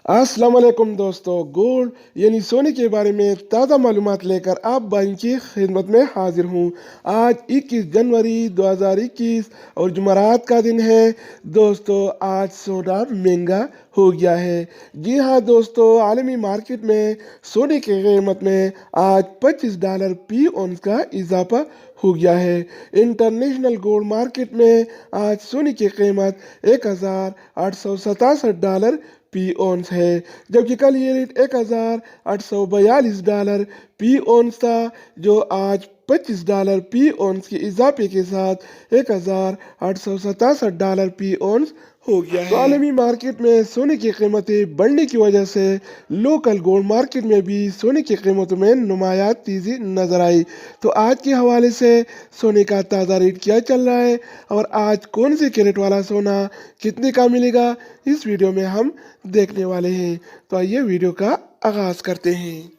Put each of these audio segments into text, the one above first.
अस्सलाम वालेकुम दोस्तों, गोल्ड यानी सोने के बारे में ताज़ा मालूमात लेकर आप भाई की खिदमत में हाजिर हूँ। आज 21 जनवरी 2021 और जुमेरात का दिन है। दोस्तों, आज सोना महंगा हो गया है। जी हाँ दोस्तों, आलमी मार्केट में सोने की कीमत में आज $25 फी औंस का इजाफा हो गया है। इंटरनेशनल गोल्ड मार्केट में आज सोने की कीमत $1,867 फी औंस है, जबकि कल ये रेट $1,842 फी औंस था, जो आज $25 फी औंस के इजाफे के साथ $1,867 फी औंस हो गया है। तो आलमी मार्केट में सोने की कीमतें बढ़ने की वजह से लोकल गोल्ड मार्केट में भी सोने की कीमतों में नुमायाँ तेजी नजर आई। तो आज के हवाले से सोने का ताज़ा रेट क्या चल रहा है और आज कौन से कैरेट वाला सोना कितने का मिलेगा, इस वीडियो में हम देखने वाले हैं। तो आइए वीडियो का आगाज करते हैं।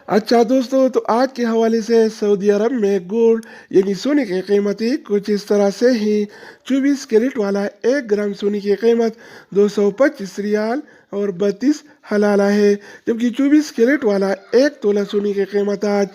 अच्छा दोस्तों, तो आज के हवाले से सऊदी अरब में गोल्ड यानी सोने की कीमतें कुछ इस तरह से ही। 24 कैरेट वाला 1 ग्राम सोने की कीमत 225 रियाल और 32 हलाला है, जबकि 24 कैरेट वाला 1 तोला सोने की कीमत आज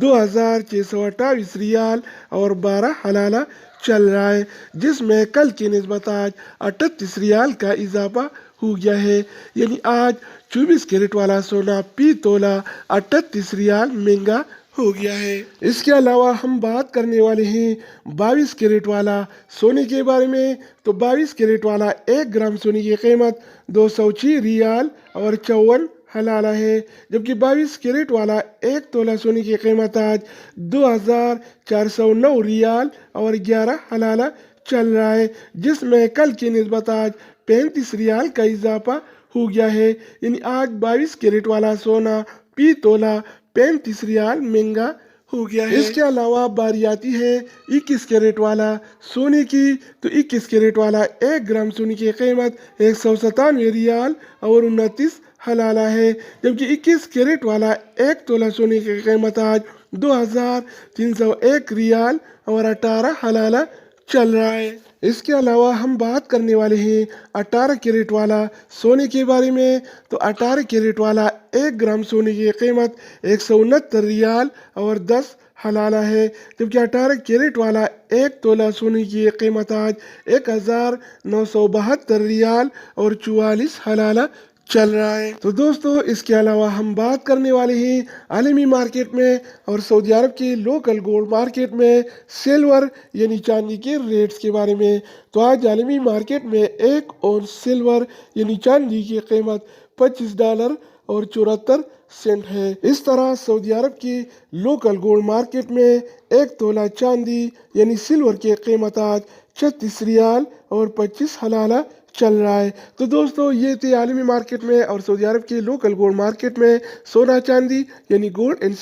2628 रियाल और 12 हलाला चल रहा है, जिसमें कल की निस्बत आज 38 रियाल का इजाफा हो गया है। यानी आज 24 कैरेट वाला सोना फी तोला 38 रियाल महंगा हो गया है। इसके अलावा हम बात करने वाले हैं 22 कैरेट वाला सोने के बारे में। तो 22 कैरेट वाला 1 ग्राम सोने की कीमत 206 रियाल और 54 हलाला है, जबकि 22 कैरेट वाला 1 तोला सोने की कीमत आज 2409 रियाल और 11 हलाला चल रहा है, जिसमें कल की निस्बत आज 35 रियाल का इजाफा हो गया है। यानी आज 22 कैरेट वाला सोना फी तोला 35 रियाल महंगा हो गया है। इसके अलावा बारी आती है 21 कैरेट वाला सोने की। तो 21 कैरेट वाला 1 ग्राम सोने की कीमत 197 रियाल और 29 हलाला है, जबकि 21 कैरेट वाला 1 तोला सोने की कीमत आज 2301 रियाल और 18 हलाला चल रहा है। इसके अलावा हम बात करने वाले हैं 18 कैरेट वाला सोने के बारे में। तो 18 कैरेट वाला 1 ग्राम सोने की कीमत 169 रियाल और 10 हलाला है, जबकि 18 कैरेट वाला 1 तोला सोने की कीमत आज 1972 रियाल और 44 हलाला चल रहा है। तो दोस्तों, इसके अलावा हम बात करने वाले हैं आलमी मार्केट में और सऊदी अरब के लोकल गोल्ड मार्केट में सिल्वर यानी चांदी के रेट्स के बारे में। तो आज आलमी मार्केट में 1 और सिल्वर यानी चांदी की कीमत $25 और 74 सेंट है। इस तरह सऊदी अरब की लोकल गोल्ड मार्केट में 1 तोला चांदी यानी सिल्वर की कीमत आज 36 रियाल और 25 हलाला चल रहा है। तो दोस्तों, ये थे आलमी मार्केट में और सऊदी अरब के लोकल गोल्ड मार्केट में सोना चांदी यानी गोल्ड एंड